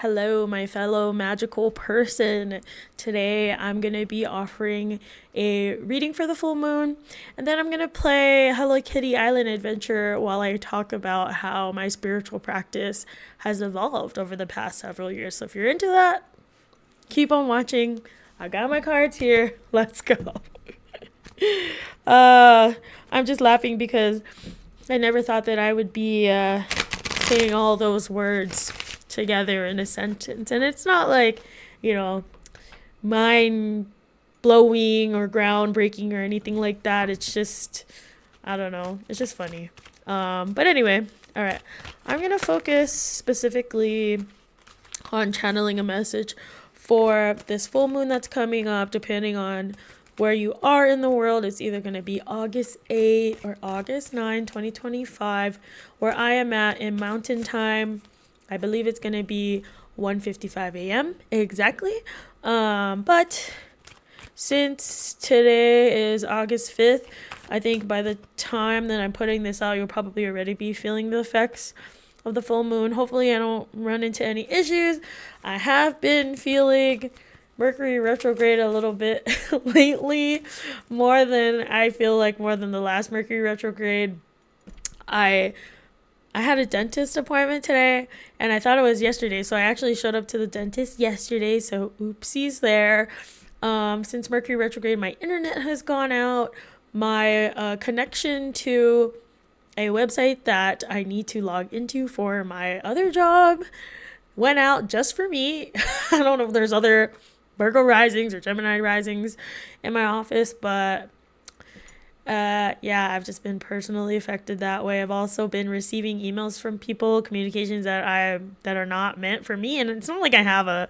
Hello, my fellow magical person. Today I'm going to be offering a reading for the full moon, and then I'm going to play Hello Kitty Island Adventure while I talk about how my spiritual practice has evolved over the past several years. So if you're into that, keep on watching. I got my cards here. Let's go. I'm just laughing because I never thought that I would be saying all those words together in a sentence. And it's not like, you know, mind blowing or groundbreaking or anything like that. It's just, I don't know, it's just funny. But anyway, all right. I'm going to focus specifically on channeling a message for this full moon that's coming up, depending on where you are in the world. It's either going to be August 8 or August 9, 2025, where I am at in mountain time. I believe it's going to be 1:55 a.m. exactly. But since today is August 5th, I think by the time that I'm putting this out, you'll probably already be feeling the effects of the full moon. Hopefully I don't run into any issues. I have been feeling Mercury retrograde a little bit lately, more than the last Mercury retrograde. I had a dentist appointment today, and I thought it was yesterday, so I actually showed up to the dentist yesterday, so oopsies there. Since Mercury retrograde, my internet has gone out. My connection to a website that I need to log into for my other job went out just for me. I don't know if there's other Virgo risings or Gemini risings in my office, but yeah, I've just been personally affected that way. I've also been receiving emails from people, communications that are not meant for me, and it's not like I have a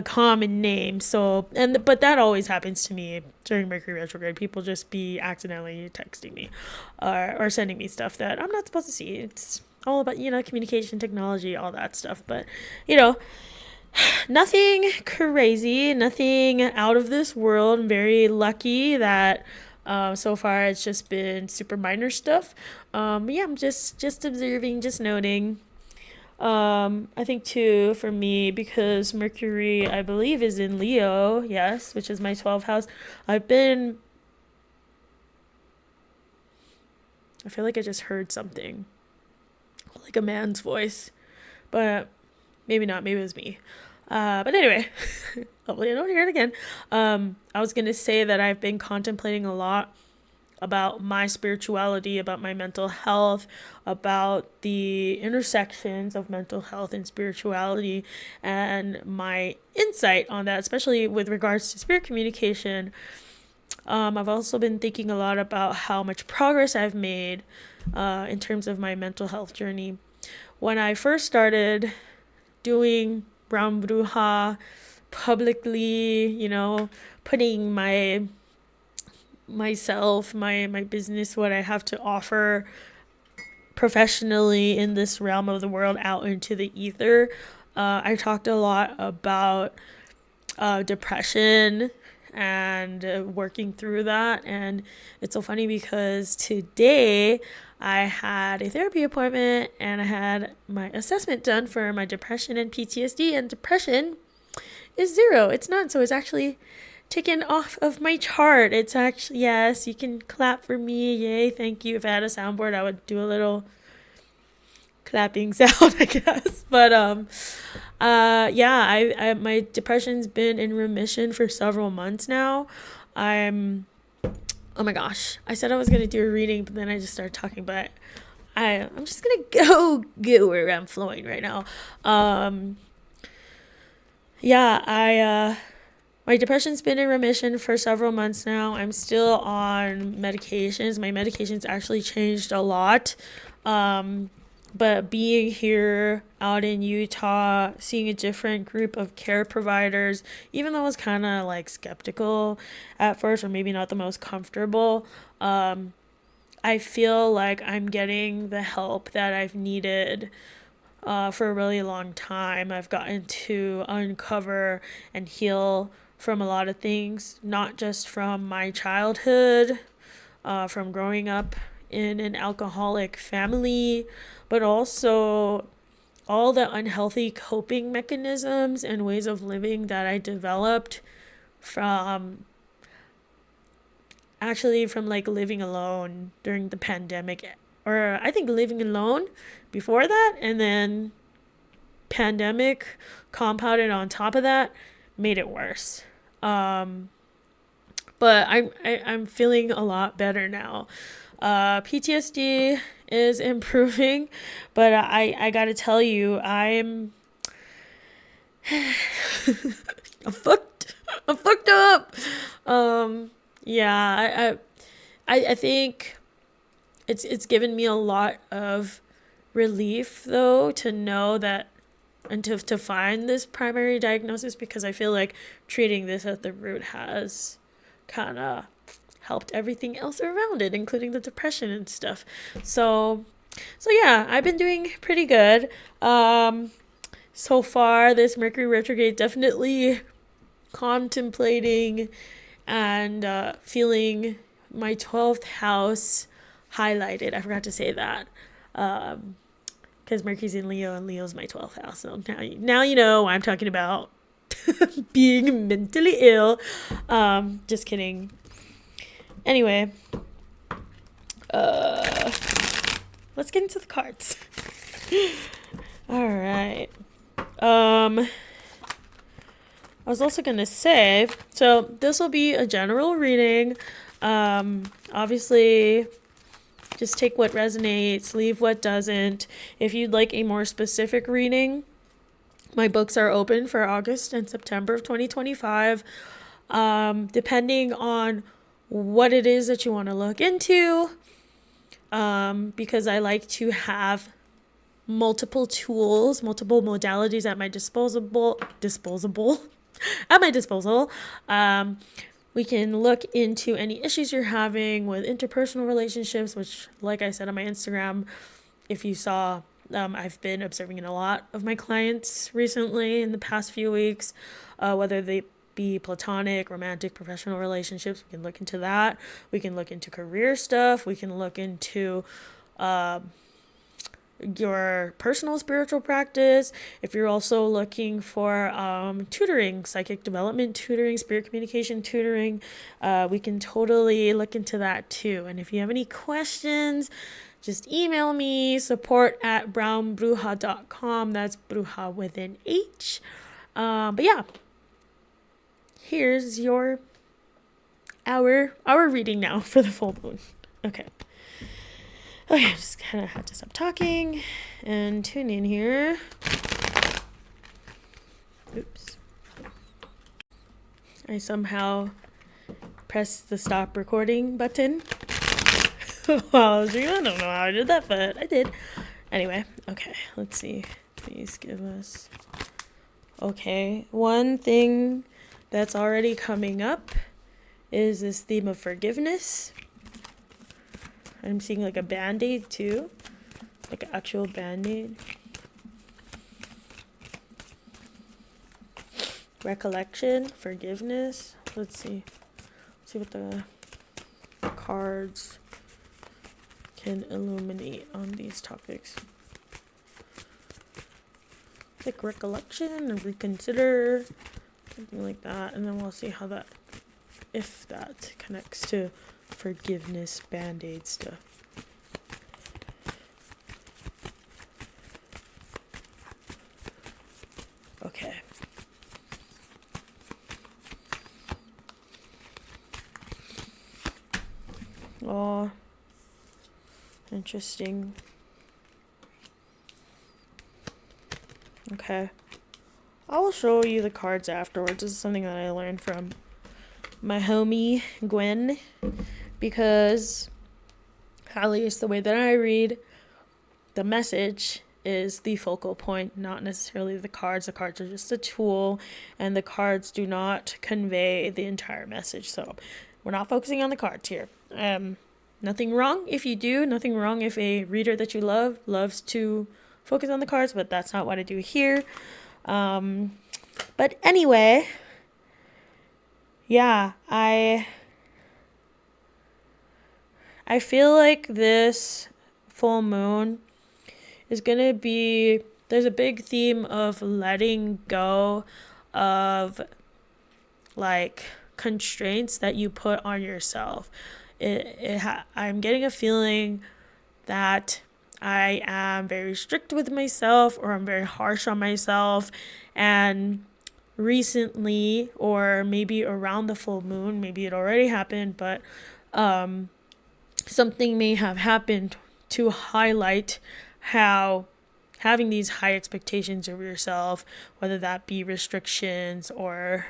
common name. But that always happens to me during Mercury retrograde. People just be accidentally texting me or sending me stuff that I'm not supposed to see. It's all about, communication technology, all that stuff. But, nothing crazy, nothing out of this world. I'm very lucky that so far it's just been super minor stuff. Yeah, I'm just observing, just noting. I think too, for me, because Mercury, I believe, is in Leo, yes, which is my 12th house. I feel like I just heard something, like a man's voice, but maybe not, maybe it was me. But anyway, hopefully I don't hear it again. I was gonna say that I've been contemplating a lot about my spirituality, about my mental health, about the intersections of mental health and spirituality, and my insight on that, especially with regards to spirit communication. I've also been thinking a lot about how much progress I've made in terms of my mental health journey. When I first started doing Brown Bruja publicly, putting myself, my business, what I have to offer professionally in this realm of the world out into the ether. I talked a lot about depression and working through that. And it's so funny because today I had a therapy appointment and I had my assessment done for my depression and PTSD, and depression is 0. It's none. So it's actually taken off of my chart. It's actually, yes, you can clap for me. Yay, thank you. If I had a soundboard, I would do a little clapping sound, I guess. But yeah, I my depression's been in remission for several months now. Oh my gosh, I said I was gonna do a reading, but then I just started talking. But I'm just gonna go where I'm flowing right now. Yeah, my depression's been in remission for several months now. I'm still on medications. My medications actually changed a lot. But being here out in Utah, seeing a different group of care providers, even though I was kind of like skeptical at first, or maybe not the most comfortable, I feel like I'm getting the help that I've needed for a really long time. I've gotten to uncover and heal from a lot of things, not just from my childhood, from growing up in an alcoholic family, but also all the unhealthy coping mechanisms and ways of living that I developed from like living alone during the pandemic, or I think living alone before that, and then pandemic compounded on top of that made it worse. But I'm feeling a lot better now. PTSD is improving, but I gotta tell you, I'm I'm fucked. I'm fucked up. Yeah, I think it's given me a lot of relief though to know that, and to find this primary diagnosis, because I feel like treating this at the root has kind of helped everything else around it, including the depression and stuff. So yeah, I've been doing pretty good. So far, this Mercury retrograde definitely contemplating and feeling my 12th house highlighted. I forgot to say that. Because Mercury's in Leo and Leo's my 12th house. So now you know what I'm talking about. Being mentally ill. Just kidding. Anyway, let's get into the cards. All right. I was also gonna say, so this will be a general reading. Obviously, just take what resonates, leave what doesn't. If you'd like a more specific reading, my books are open for August and September of 2025. Depending on what it is that you want to look into, because I like to have multiple tools, multiple modalities at my disposal. We can look into any issues you're having with interpersonal relationships, which, like I said on my Instagram, if you saw, I've been observing in a lot of my clients recently in the past few weeks, whether they be platonic, romantic, professional relationships. We can look into that. We can look into career stuff. We can look into your personal spiritual practice. If you're also looking for tutoring, psychic development tutoring, spirit communication tutoring, we can totally look into that too. And if you have any questions, just email me, support@brownbruja.com. That's Bruja with an H. But yeah, here's our reading now for the full moon. Okay, just kind of had to stop talking and tune in here. Oops. I somehow pressed the stop recording button while I was reading. I don't know how I did that, but I did. Anyway, okay, let's see. Please give us... Okay, one thing that's already coming up is this theme of forgiveness. I'm seeing like a band-aid too, like an actual band-aid. Recollection, forgiveness. Let's see what the cards can illuminate on these topics. It's like recollection and reconsider, something like that, and then we'll see how that, if that connects to forgiveness, band-aid stuff. Okay. Oh, interesting. Okay. I will show you the cards afterwards. This is something that I learned from my homie Gwen, because at least the way that I read, the message is the focal point, not necessarily the cards. The cards are just a tool, and the cards do not convey the entire message. So we're not focusing on the cards here. Nothing wrong if you do, nothing wrong if a reader that you love loves to focus on the cards, but that's not what I do here. But anyway, yeah, I feel like this full moon is gonna be there's a big theme of letting go of like constraints that you put on yourself. I'm getting a feeling that I am very strict with myself, or I'm very harsh on myself. And recently, or maybe around the full moon, maybe it already happened, but something may have happened to highlight how having these high expectations of yourself, whether that be restrictions or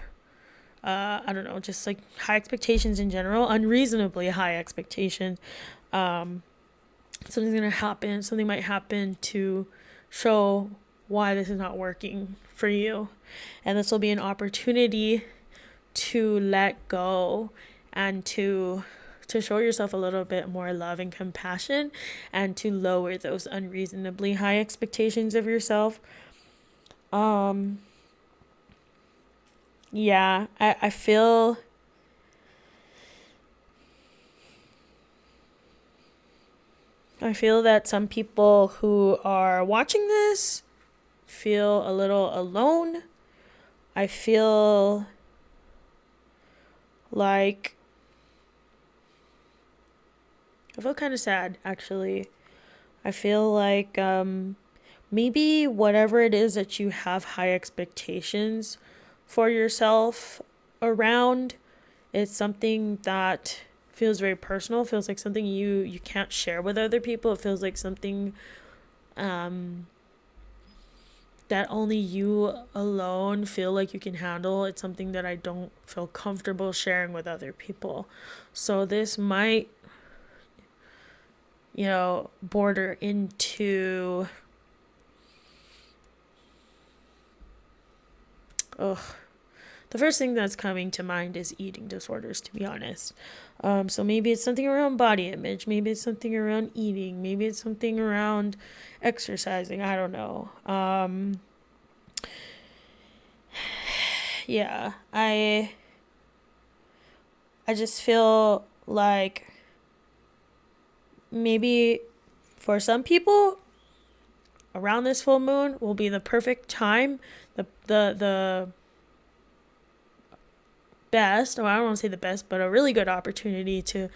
I don't know, just like high expectations in general, unreasonably high expectations. Something's gonna happen. Something might happen to show why this is not working for you, and this will be an opportunity to let go and to show yourself a little bit more love and compassion, and to lower those unreasonably high expectations of yourself. Yeah, I feel that some people who are watching this feel a little alone. I feel like kind of sad, actually. I feel like maybe whatever it is that you have high expectations for yourself around, it's something that feels very personal, feels like something you can't share with other people. It feels like something that only you alone feel like you can handle. It's something that I don't feel comfortable sharing with other people. So this might, border into the first thing that's coming to mind is eating disorders, to be honest. So maybe it's something around body image, maybe it's something around eating, maybe it's something around exercising, I don't know. Yeah, I just feel like maybe for some people around this full moon will be the perfect time, the best, or I don't want to say the best, but a really good opportunity to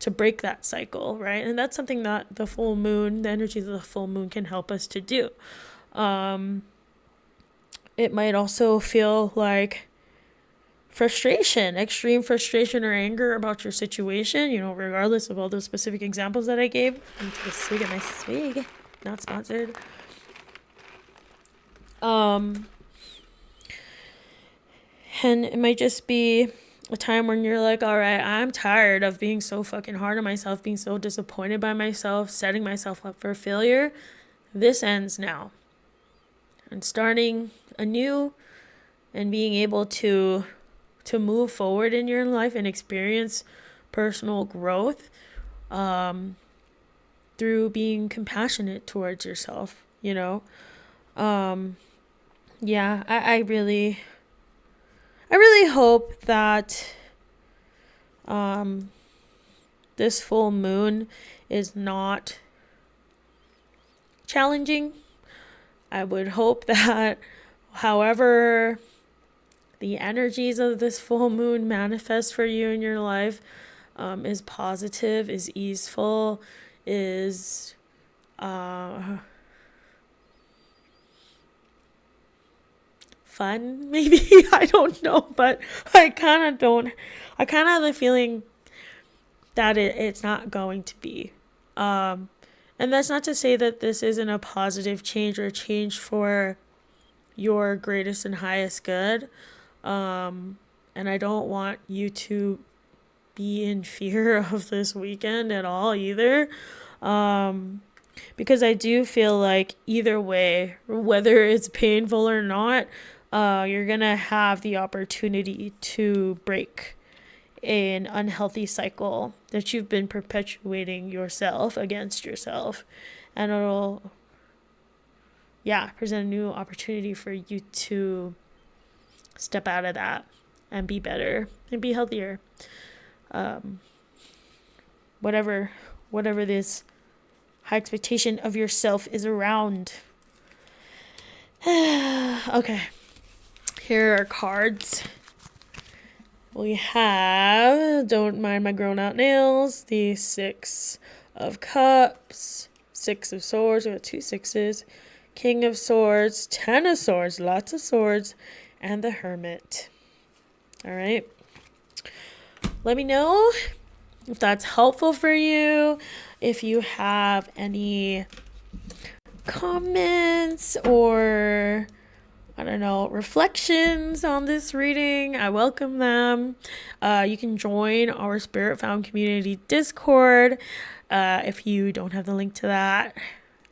break that cycle, right? And that's something that the full moon, the energies of the full moon can help us to do. It might also feel like frustration, extreme frustration or anger about your situation, regardless of all those specific examples that I gave. I'm take a swig at my swig, not sponsored. And it might just be a time when you're like, all right, I'm tired of being so fucking hard on myself, being so disappointed by myself, setting myself up for failure. This ends now. And starting anew and being able to move forward in your life and experience personal growth through being compassionate towards yourself, Yeah, I really hope that this full moon is not challenging. I would hope that however the energies of this full moon manifest for you in your life is positive, is easeful, is fun, maybe. I don't know, but I kind of have the feeling that it's not going to be. And that's not to say that this isn't a positive change or change for your greatest and highest good. And I don't want you to be in fear of this weekend at all either. Because I do feel like either way, whether it's painful or not, you're going to have the opportunity to break an unhealthy cycle that you've been perpetuating yourself against yourself. And it'll, present a new opportunity for you to step out of that and be better and be healthier. Whatever this high expectation of yourself is around. Okay. Here are cards. We have, don't mind my grown out nails, the 6 of Cups, 6 of Swords, we have 2 sixes, King of Swords, 10 of Swords, lots of swords, and the Hermit. All right. Let me know if that's helpful for you. If you have any comments or, I don't know, reflections on this reading, I welcome them. You can join our Spirit Found Community Discord. If you don't have the link to that,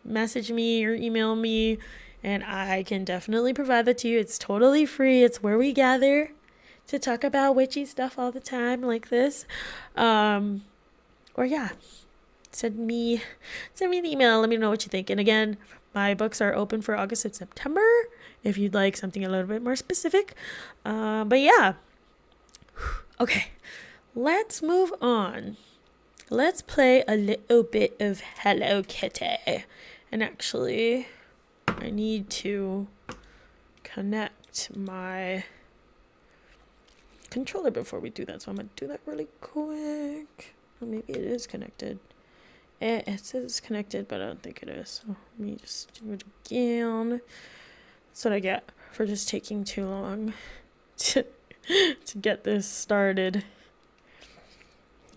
message me or email me, and I can definitely provide that to you. It's totally free. It's where we gather to talk about witchy stuff all the time like this. Or yeah, send me an email. Let me know what you think. And again, my books are open for August and September if you'd like something a little bit more specific. But yeah. Okay, let's move on. Let's play a little bit of Hello Kitty. And actually, I need to connect my controller before we do that. So I'm going to do that really quick. Or maybe it is connected. It says it's connected, but I don't think it is. So let me just do it again. That's what I get for just taking too long to get this started.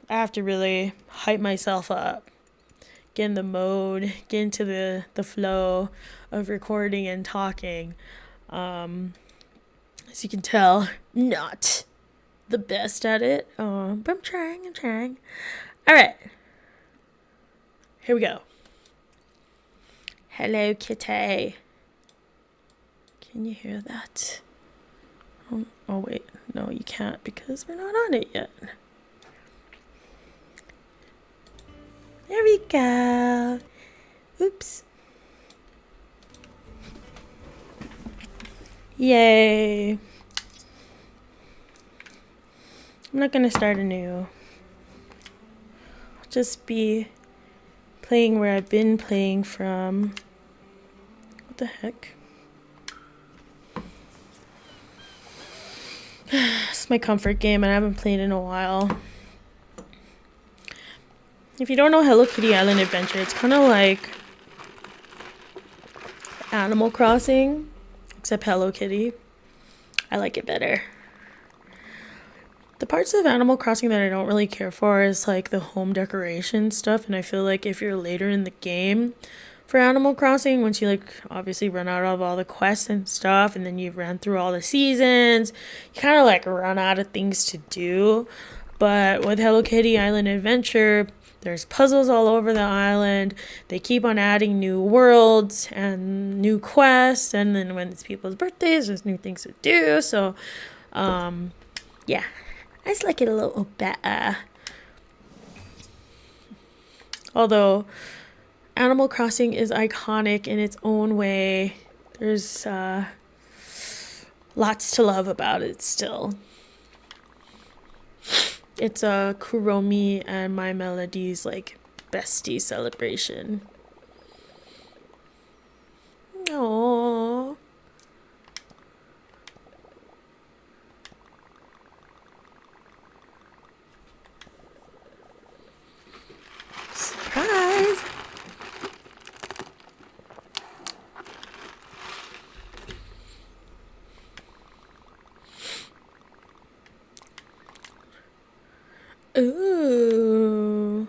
I have to really hype myself up, get in the mode, get into the flow of recording and talking. As you can tell, not the best at it, but I'm trying. All right. Here we go. Hello Kitty. Can you hear that? Oh wait, no you can't because we're not on it yet. There we go. Oops. Yay. I'm not gonna start anew. I'll just be playing where I've been playing from. What the heck? It's my comfort game and I haven't played in a while. If you don't know Hello Kitty Island Adventure, it's kind of like Animal Crossing, except Hello Kitty. I like it better. The parts of Animal Crossing that I don't really care for is like the home decoration stuff, and I feel like if you're later in the game for Animal Crossing, once you like obviously run out of all the quests and stuff, and then you've ran through all the seasons, you kind of like run out of things to do. But with Hello Kitty Island Adventure, there's puzzles all over the island. They keep on adding new worlds and new quests, and then when it's people's birthdays, there's new things to do. So, yeah. I just like it a little better. Although Animal Crossing is iconic in its own way, there's lots to love about it still. It's a Kuromi and My Melody's like bestie celebration. Aww. Surprise! Ooh.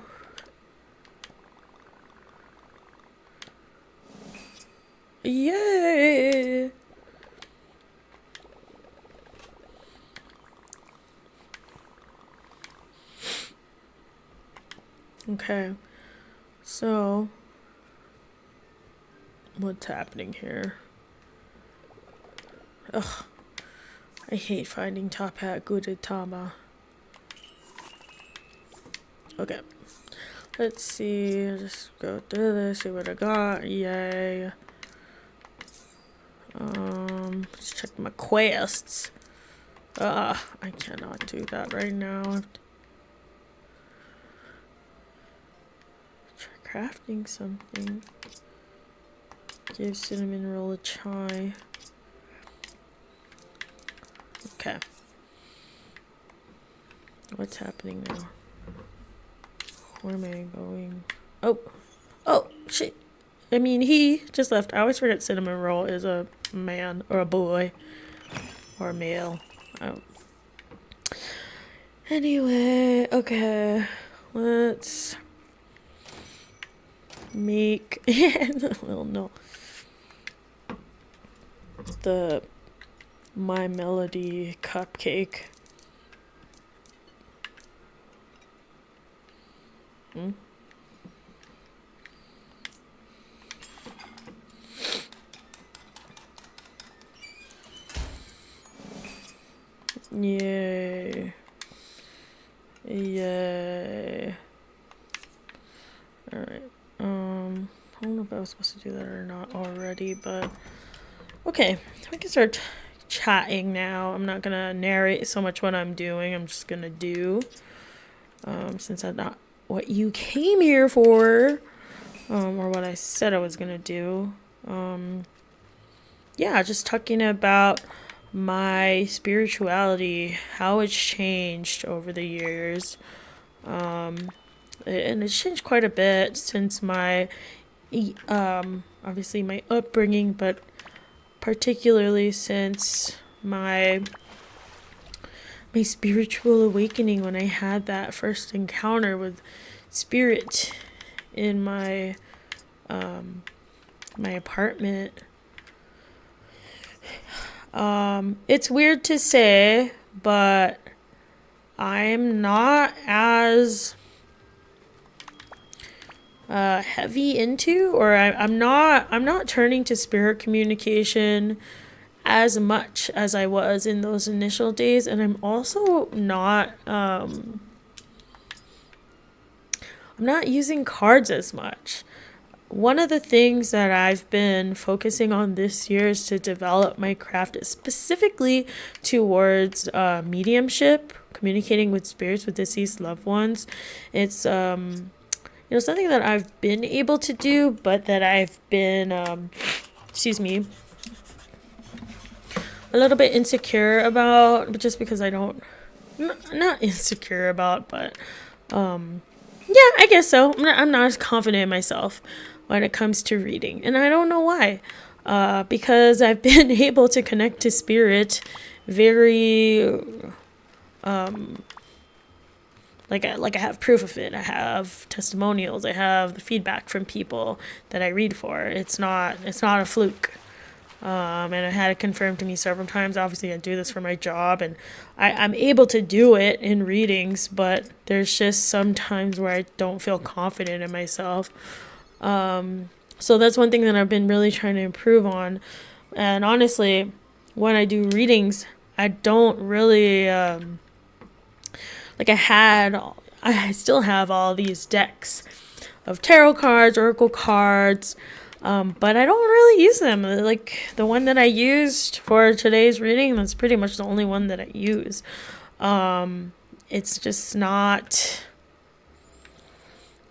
Yay! Okay. So, what's happening here? Ugh. I hate finding Top Hat Gudetama. Okay. Let's see. Just go through this, see what I got. Yay. Let's check my quests. I cannot do that right now. Try crafting something. Give cinnamon roll a try. Okay. What's happening now? Where am I going? Oh, shit. I mean, he just left. I always forget cinnamon roll is a man or a boy or a male. Oh. Anyway, okay. Let's make well, no. The My Melody cupcake. Yay. Yay. Alright. I don't know if I was supposed to do that or not already, but okay. We can start chatting now. I'm not gonna narrate so much what I'm doing. I'm just gonna do. Since that's not what you came here for. Or what I said I was gonna do. Yeah, just talking about my spirituality, how it's changed over the years. And it's changed quite a bit since my obviously my upbringing, but particularly since my spiritual awakening when I had that first encounter with spirit in my my apartment. It's weird to say, but I'm not as heavy into, or I'm not turning to spirit communication as much as I was in those initial days, and I'm also not I'm not using cards as much. One of the things that I've been focusing on this year is to develop my craft specifically towards mediumship, communicating with spirits, with deceased loved ones. It's something that I've been able to do, but that I've been a little bit insecure about, just because I don't, not insecure about, but yeah, I guess so. I'm not as confident in myself when it comes to reading, and I don't know why. Because I've been able to connect to spirit very, like I have proof of it. I have testimonials. I have the feedback from people that I read for. It's not a fluke. And I had it confirmed to me several times. Obviously, I do this for my job, and I'm able to do it in readings, but there's just some times where I don't feel confident in myself. So that's one thing that I've been really trying to improve on. And honestly, when I do readings, I don't really, I still have all these decks of tarot cards, oracle cards, but I don't really use them. Like the one that I used for today's reading, that's pretty much the only one that I use. It's just not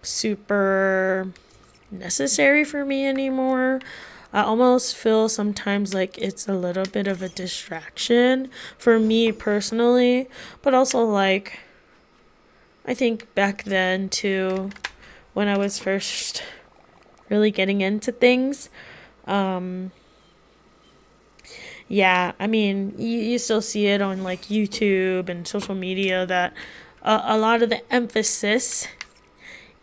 super necessary for me anymore. I almost feel sometimes like it's a little bit of a distraction for me personally, but also like I think back then too, when I was first really getting into things, yeah, I mean, you still see it on like YouTube and social media that a lot of the emphasis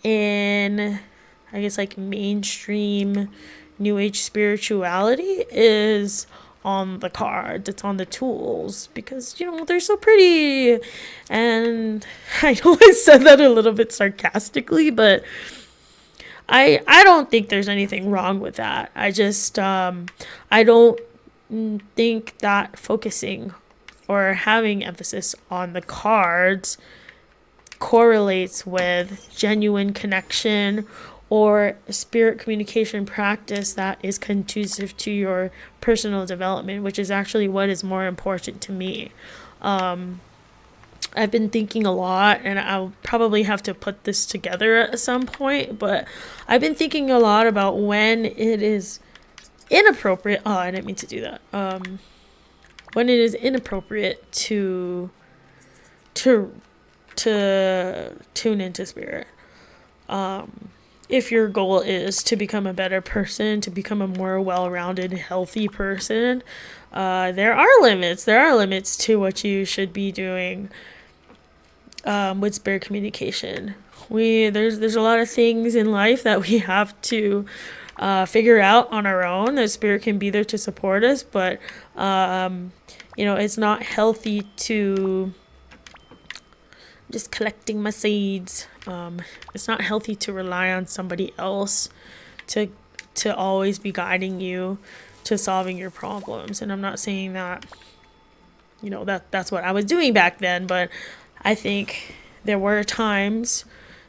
in, I guess, like mainstream New Age spirituality is on the cards, it's on the tools, because they're so pretty. And I know I said that a little bit sarcastically, but I don't think there's anything wrong with that. I just I don't think that focusing or having emphasis on the cards correlates with genuine connection or spirit communication practice that is conducive to your personal development, which is actually what is more important to me. I've been thinking a lot, and I'll probably have to put this together at some point, but I've been thinking a lot about when it is inappropriate, oh, I didn't mean to do that. When it is inappropriate to tune into spirit. If your goal is to become a better person, to become a more well-rounded, healthy person, there are limits. There are limits to what you should be doing with spirit communication. There's a lot of things in life that we have to figure out on our own. The spirit can be there to support us, but it's not healthy to just collecting my seeds. It's not healthy to rely on somebody else to always be guiding you to solving your problems. And I'm not saying that that's what I was doing back then, but I think there were times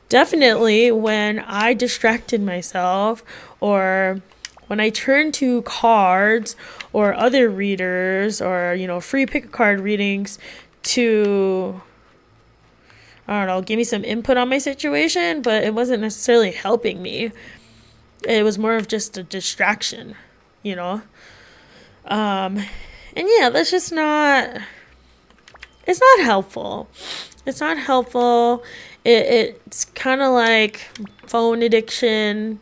definitely when I distracted myself, or when I turned to cards or other readers, or free pick a card readings to, I don't know, give me some input on my situation, but it wasn't necessarily helping me. It was more of just a distraction, and yeah, that's just not, it's not helpful. It's not helpful. It's kind of like phone addiction,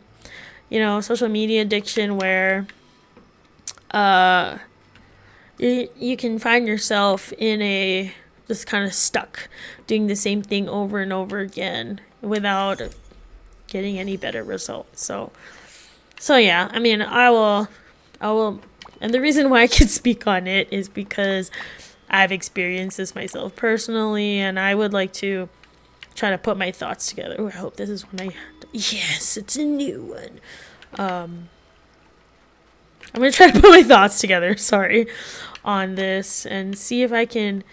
social media addiction, where you can find yourself in a just kind of stuck doing the same thing over and over again without getting any better results. So yeah, I mean, I will, and the reason why I can speak on it is because I've experienced this myself personally, and I would like to try to put my thoughts together. Ooh, I hope this is when yes, it's a new one. I'm going to try to put my thoughts together, on this, and see if I can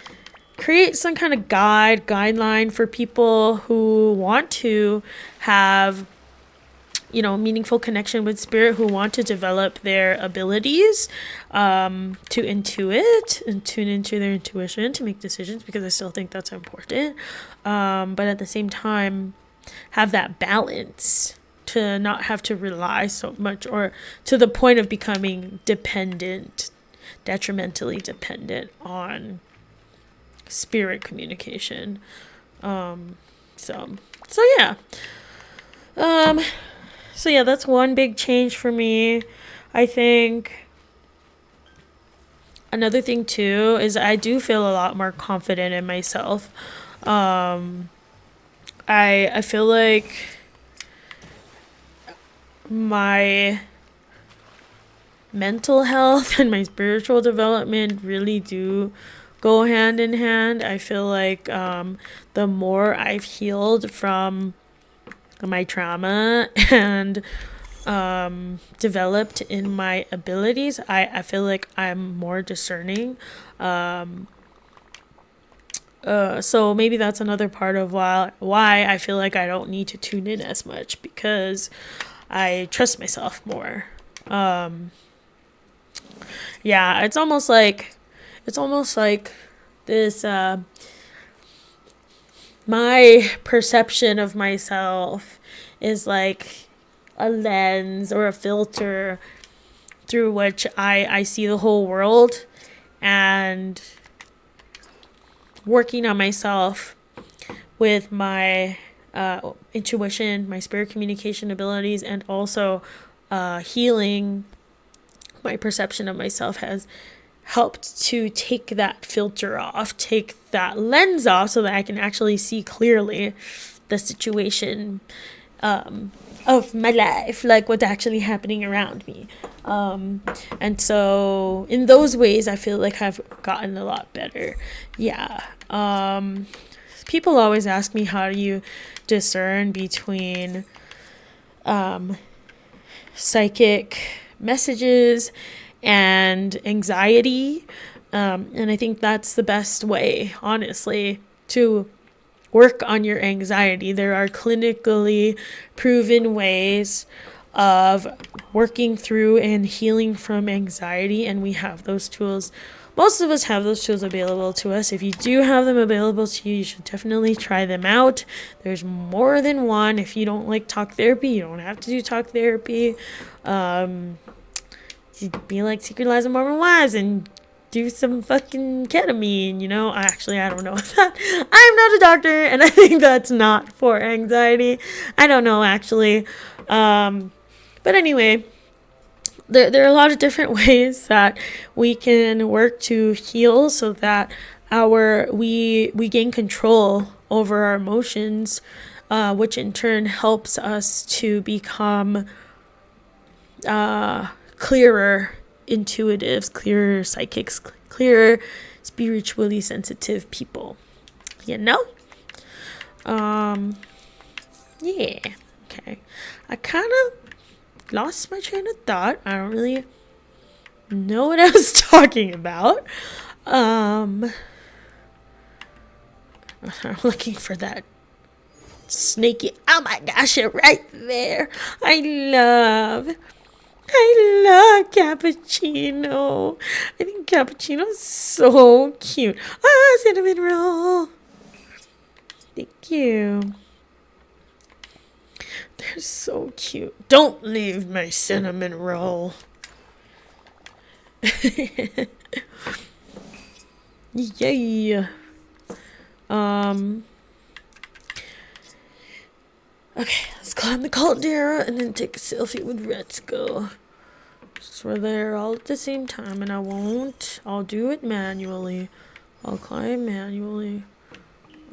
create some kind of guideline for people who want to have meaningful connection with spirit, who want to develop their abilities to intuit and tune into their intuition to make decisions, because I still think that's important, but at the same time have that balance to not have to rely so much, or to the point of becoming detrimentally dependent on spirit communication. So yeah. So yeah, that's one big change for me. I think another thing too is I do feel a lot more confident in myself. I feel like my mental health and my spiritual development really do go hand in hand. I feel like the more I've healed from my trauma and developed in my abilities, I feel like I'm more discerning. So maybe that's another part of why I feel like I don't need to tune in as much, because I trust myself more. Yeah, it's almost like this, my perception of myself is like a lens or a filter through which I see the whole world, and working on myself with my intuition, my spirit communication abilities, and also healing my perception of myself has helped to take that filter off, take that lens off, so that I can actually see clearly the situation of my life, like what's actually happening around me. And so in those ways, I feel like I've gotten a lot better. Yeah. People always ask me, how do you discern between psychic messages and anxiety? And I think that's the best way, honestly, to work on your anxiety. There are clinically proven ways of working through and healing from anxiety, and we have those tools. Most of us have those tools available to us. If you do have them available to you, you should definitely try them out. There's more than one. If you don't like talk therapy, you don't have to do talk therapy. be like Secret Lives of Mormon Wives and do some fucking ketamine, you know? I don't know that. I'm not a doctor, and I think that's not for anxiety. I don't know, actually. But anyway, there are a lot of different ways that we can work to heal so that we gain control over our emotions, which in turn helps us to become clearer intuitives, clearer psychics, clearer spiritually sensitive people. You know? Yeah. Okay. I kind of lost my train of thought. I don't really know what I was talking about. I'm looking for that snaky. Oh my gosh, you're right there. I love cappuccino. I think cappuccino is so cute. Ah, cinnamon roll. Thank you. They're so cute. Don't leave my cinnamon roll. Yay. Okay, let's climb the caldera and then take a selfie with Retsko. So we're there all at the same time, and I'll do it manually. I'll climb manually.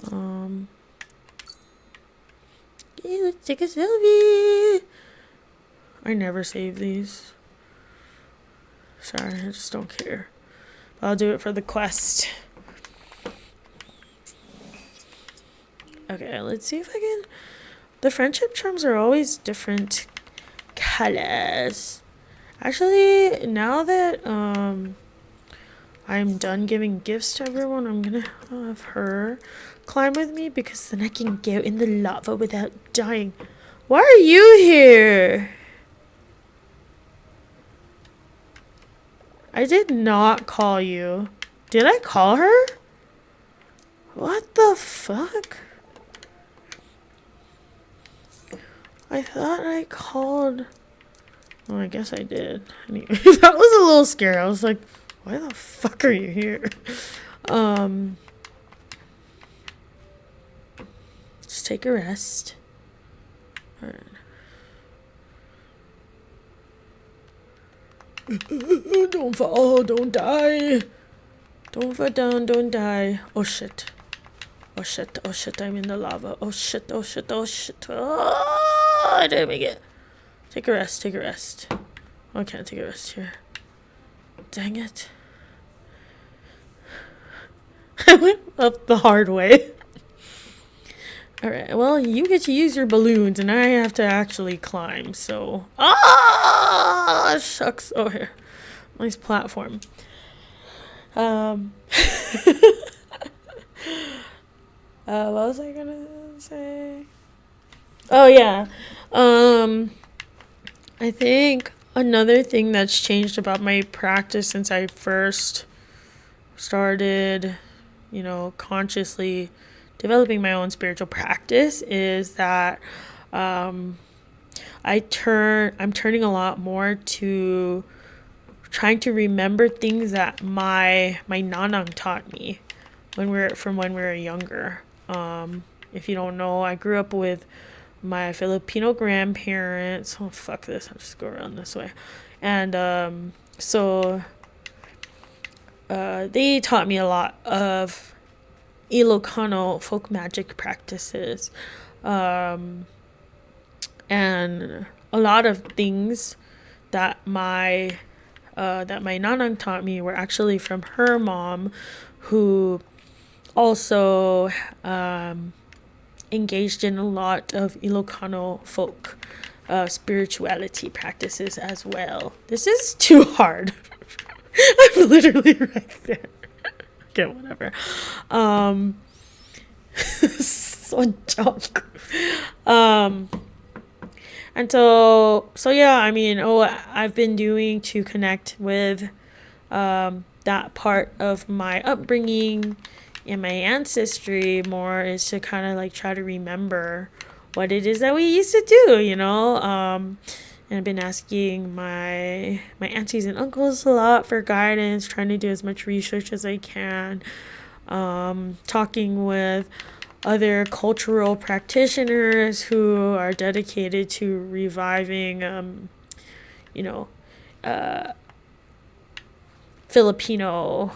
Okay, let's take a selfie. I never save these. Sorry, I just don't care. I'll do it for the quest. Okay, let's see if I can... The friendship charms are always different colors. Actually, now that I'm done giving gifts to everyone, I'm gonna have her climb with me because then I can go in the lava without dying. Why are you here? I did not call you. Did I call her? What the fuck? I thought I called... Oh, I guess I did. Anyway, that was a little scary. I was like, why the fuck are you here? Just take a rest. Alright. Don't fall, don't die. Don't fall down, don't die. Oh shit. Oh shit, oh shit, I'm in the lava. Oh shit, oh shit, oh shit. Oh, I didn't make it. Take a rest, take a rest. Oh, I can't take a rest here. Dang it. I went up the hard way. Alright, well, you get to use your balloons, and I have to actually climb, so... Ah, shucks. Oh, here. Nice platform. What was I gonna say? Oh, yeah. I think another thing that's changed about my practice since I first started, consciously developing my own spiritual practice is that I'm turning a lot more to trying to remember things that my nanang taught me when we were younger. If you don't know, I grew up with my Filipino grandparents. Oh fuck this! I'll just go around this way, and so they taught me a lot of Ilocano folk magic practices, and a lot of things that my nanang taught me were actually from her mom, who also engaged in a lot of Ilocano folk spirituality practices as well. This is too hard. I'm literally right there. Okay, whatever. So junk. And so yeah, I've been doing to connect with that part of my upbringing and my ancestry more is to kind of like try to remember what it is that we used to do, And I've been asking my aunties and uncles a lot for guidance, trying to do as much research as I can, talking with other cultural practitioners who are dedicated to reviving, Filipino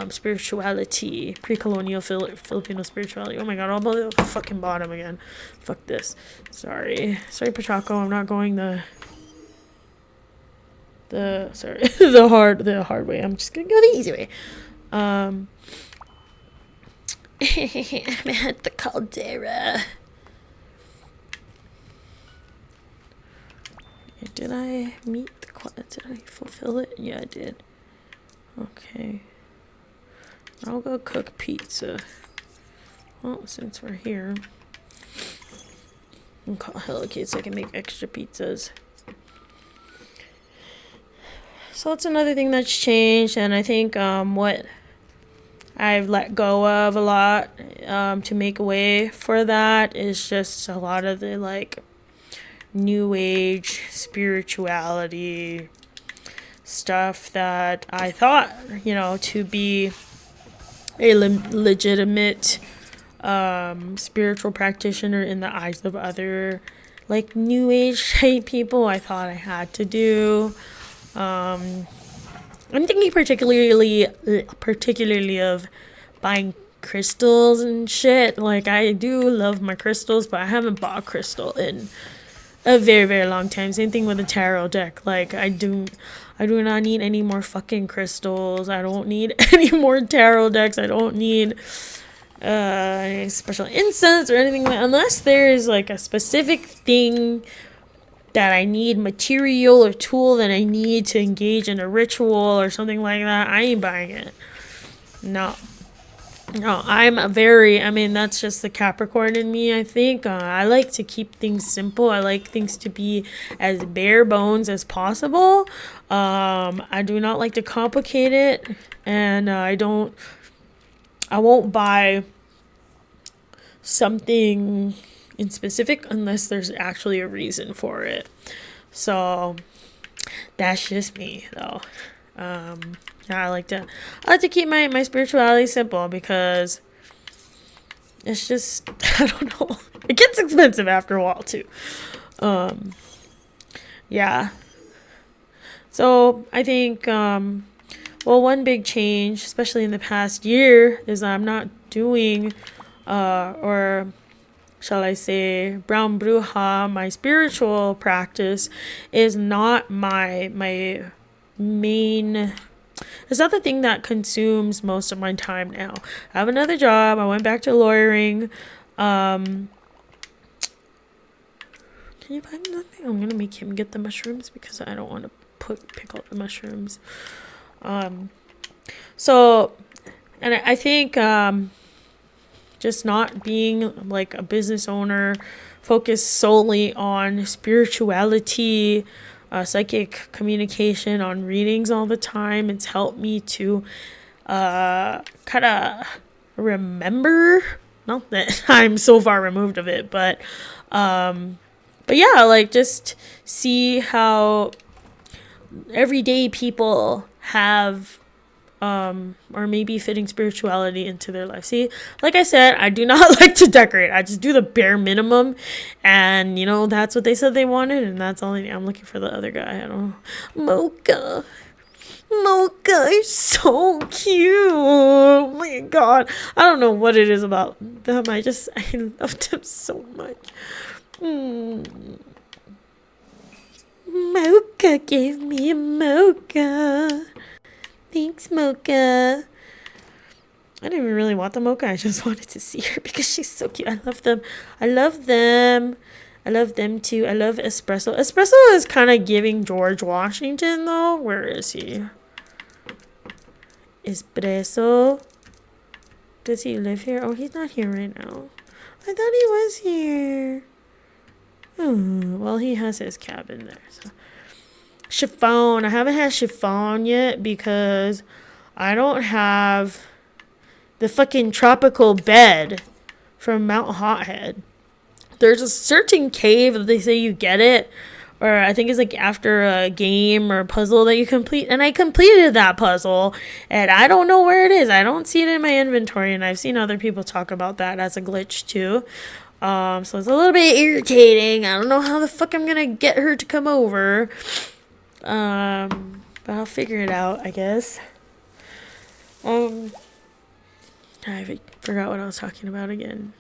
spirituality, pre-colonial Filipino spirituality. Oh my god, I'm on the fucking bottom again. Fuck this. Sorry, Pachaco. I'm not going the the hard way. I'm just gonna go the easy way. I'm at the caldera. Did I meet the did I fulfill it? Yeah, I did. Okay. I'll go cook pizza. Well, since we're here, I'll call Hello Kitty so I can make extra pizzas. So that's another thing that's changed, and I think what I've let go of a lot to make way for that is just a lot of the like new age spirituality stuff that I thought, to be a legitimate spiritual practitioner in the eyes of other like new age type people. I thought I had to do. I'm thinking particularly of buying crystals and shit. Like, I do love my crystals, but I haven't bought a crystal in a very, very long time. Same thing with the tarot deck. Like, I do not need any more fucking crystals. I don't need any more tarot decks. I don't need any special incense or anything unless there's like a specific thing that I need, material or tool that I need to engage in a ritual or something like that. I ain't buying it. No, that's just the Capricorn in me, I think. I like to keep things simple. I like things to be as bare bones as possible. I do not like to complicate it, and I won't buy something in specific unless there's actually a reason for it. So that's just me, though. I like to keep my spirituality simple because it's just, I don't know, it gets expensive after a while too. Yeah. So I think one big change, especially in the past year, is I'm not doing or shall I say, brown bruja, my spiritual practice, is not my main. It's not the thing that consumes most of my time now. I have another job. I went back to lawyering. Can you buy me nothing? I'm gonna make him get the mushrooms because I don't want to pick out the mushrooms. So, and I think just not being like a business owner focused solely on spirituality, psychic communication, on readings all the time, it's helped me to kind of remember, not that I'm so far removed of it, but yeah, like just see how everyday people have or maybe fitting spirituality into their life. See, like I said, I do not like to decorate. I just do the bare minimum, and that's what they said they wanted, and that's all I'm looking for the other guy. I don't know. Mocha is so cute. Oh my god, I don't know what it is about them. I love them so much. Mocha gave me a mocha. Thanks, Mocha. I didn't even really want the mocha. I just wanted to see her because she's so cute. I love them. I love them too. I love Espresso. Espresso is kind of giving George Washington, though. Where is he? Espresso. Does he live here? Oh, he's not here right now. I thought he was here. Oh, well, he has his cabin there, so. Chiffon. I haven't had chiffon yet because I don't have the fucking tropical bed from Mount Hothead. There's a certain cave that they say you get it or I think it's like after a game or a puzzle that you complete. And I completed that puzzle, and I don't know where it is. I don't see it in my inventory, and I've seen other people talk about that as a glitch too. So it's a little bit irritating. I don't know how the fuck I'm gonna get her to come over. But I'll figure it out, I guess. I forgot what I was talking about again.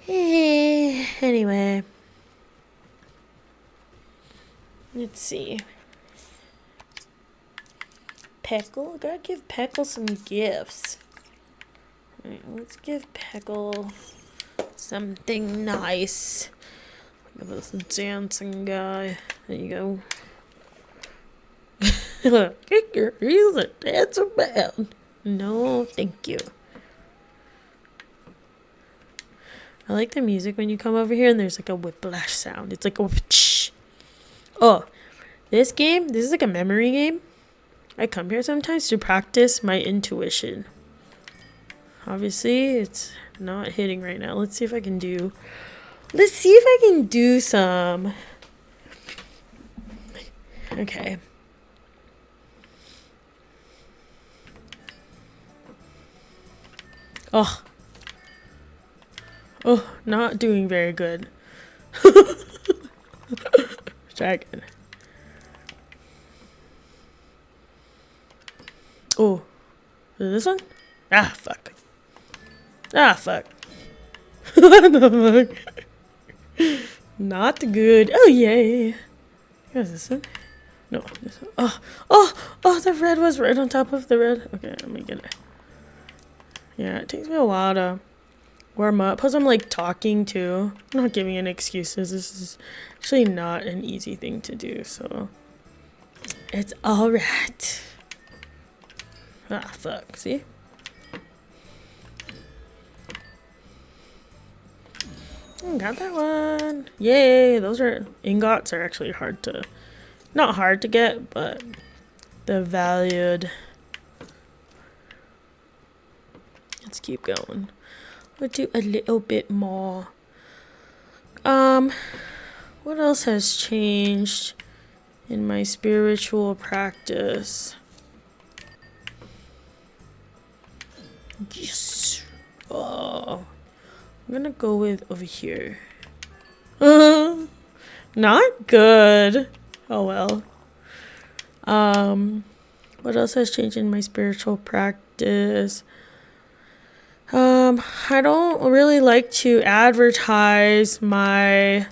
Anyway. Let's see. Peckle? Gotta give Peckle some gifts. Alright, let's give Peckle something nice. Look at this dancing guy. There you go. He's a dancing man. No, thank you. I like the music when you come over here and there's like a whiplash sound. It's like a whoosh. Oh, this is like a memory game. I come here sometimes to practice my intuition. Obviously, it's not hitting right now. Let's see if I can do some. Okay. Oh, not doing very good. Try again. Oh, is it this one? Ah, fuck. What the fuck? Not good. Oh, yay. Where's this one? No, this one. Oh, the red was right on top of the red. Okay, let me get it. Yeah, it takes me a while to warm up. Plus, I'm like talking too. I'm not giving any excuses. This is actually not an easy thing to do, so it's alright. Ah, fuck. See? Got that one. Yay. Those ingots are actually not hard to get, but they're valued. Let's keep going. We'll do a little bit more. What else has changed in my spiritual practice? Yes. Oh, I'm gonna go with over here. Not good. Oh well. What else has changed in my spiritual practice? I don't really like to advertise my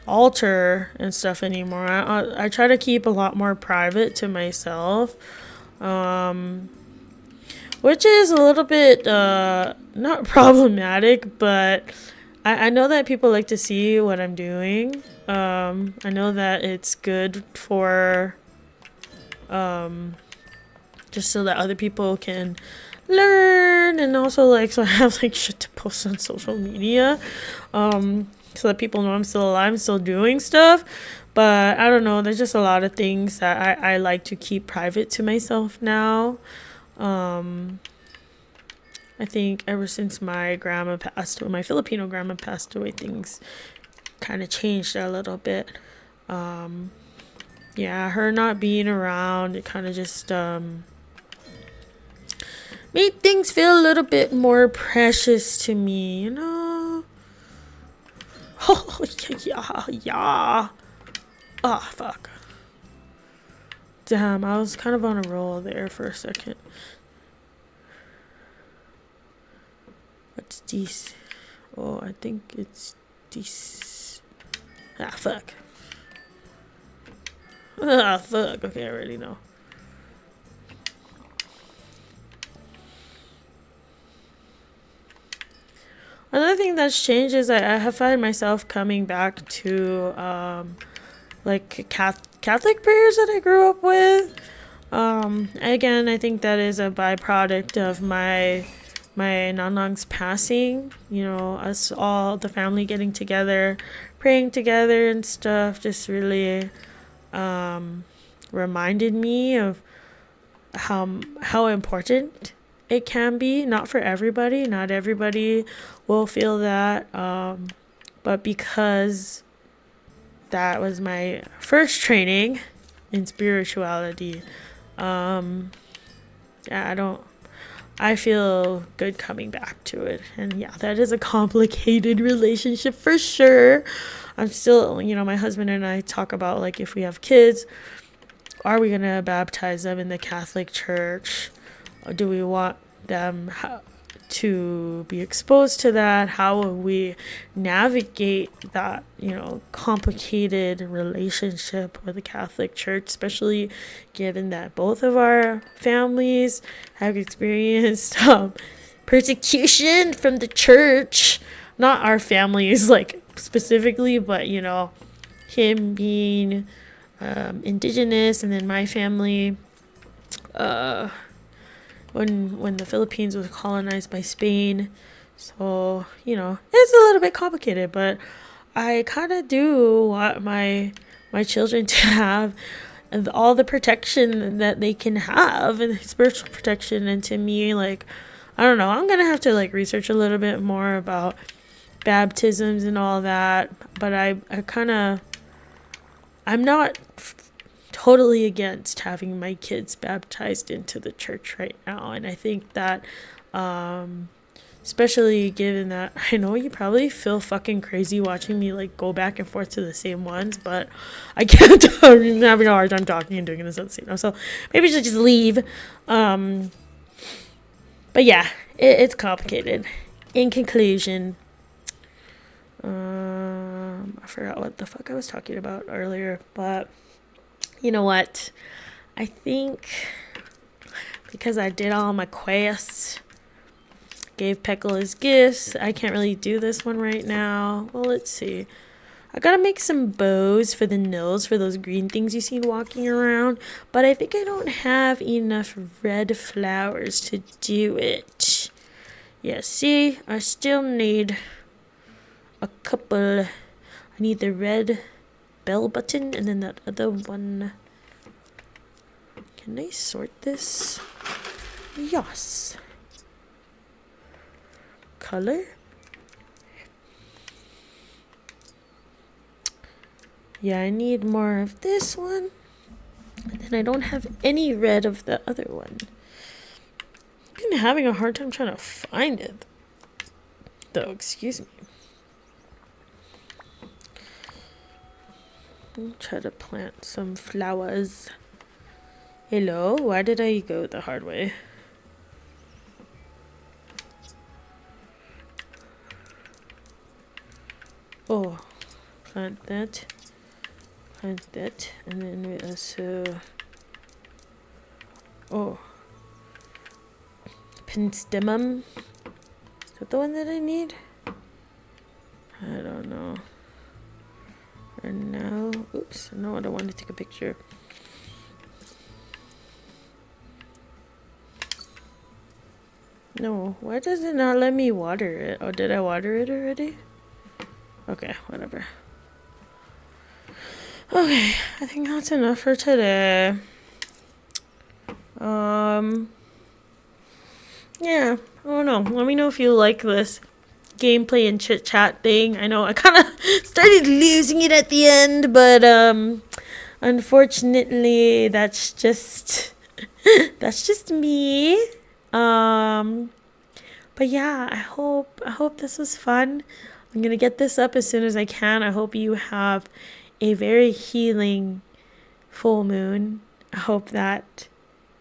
altar and stuff anymore. I try to keep a lot more private to myself. Which is a little bit not problematic, but I know that people like to see what I'm doing. I know that it's good for just so that other people can learn, and also like so I have like shit to post on social media, so that people know I'm still alive, I'm still doing stuff. But I don't know, there's just a lot of things that I like to keep private to myself now. I think ever since my Filipino grandma passed away, things kind of changed a little bit. Yeah, her not being around, it kind of just made things feel a little bit more precious to me, you know? Oh, yeah. Oh, fuck. Damn, I was kind of on a roll there for a second. What's this? Oh, I think it's this. Ah, fuck. Ah, fuck. Okay, I already know. Another thing that's changed is I have found myself coming back to like Catholic prayers that I grew up with. Again, I think that is a byproduct of my nanang's passing. You know, us all, the family getting together, praying together and stuff, just really reminded me of how important it can be. Not for everybody. Not everybody will feel that. But because that was my first training in spirituality. Yeah, I feel good coming back to it. And yeah, that is a complicated relationship for sure. I'm still, my husband and I talk about like if we have kids, are we going to baptize them in the Catholic Church? Or do we want them to be exposed to that? How will we navigate that, complicated relationship with the Catholic Church, especially given that both of our families have experienced persecution from the church? Not our families, like specifically, but him being indigenous, and then my family when the Philippines was colonized by Spain. So, it's a little bit complicated, but I kind of do want my children to have all the protection that they can have, and spiritual protection. And to me, like, I don't know, I'm going to have to like research a little bit more about baptisms and all that, but I'm not totally against having my kids baptized into the church right now. And I think that especially given that I know you probably feel fucking crazy watching me like go back and forth to the same ones, but I can't. I'm having a hard time talking and doing this at the same time, so maybe I should just leave. But yeah, it's complicated. In conclusion, I forgot what the fuck I was talking about earlier, but you know what? I think because I did all my quests, gave Peckle his gifts, I can't really do this one right now. Well, let's see. I gotta make some bows for the nose, for those green things you see walking around, but I think I don't have enough red flowers to do it. Yeah, see? I still need a couple. I need the red bell button and then that other one. Can I sort this? Yes. Color? Yeah, I need more of this one. And then I don't have any red of the other one. I'm having a hard time trying to find it, though. Excuse me. I'll try to plant some flowers. Hello? Why did I go the hard way? Oh, plant that, and then we also, penstemum. Is that the one that I need? I don't know. For now, oops, no, I don't want to take a picture. No, why does it not let me water it? Oh, did I water it already? Okay, whatever. Okay, I think that's enough for today. Yeah, I don't know. Let me know if you like this gameplay and chit chat thing. I know I kind of started losing it at the end, but unfortunately, that's just me. But yeah, I hope this was fun. I'm gonna get this up as soon as I can. I hope you have a very healing full moon. I hope that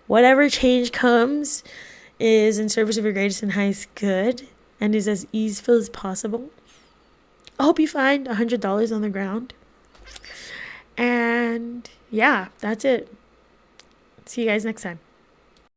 whatever change comes is in service of your greatest and highest good and is as easeful as possible. I hope you find $100 on the ground. And yeah, that's it. See you guys next time.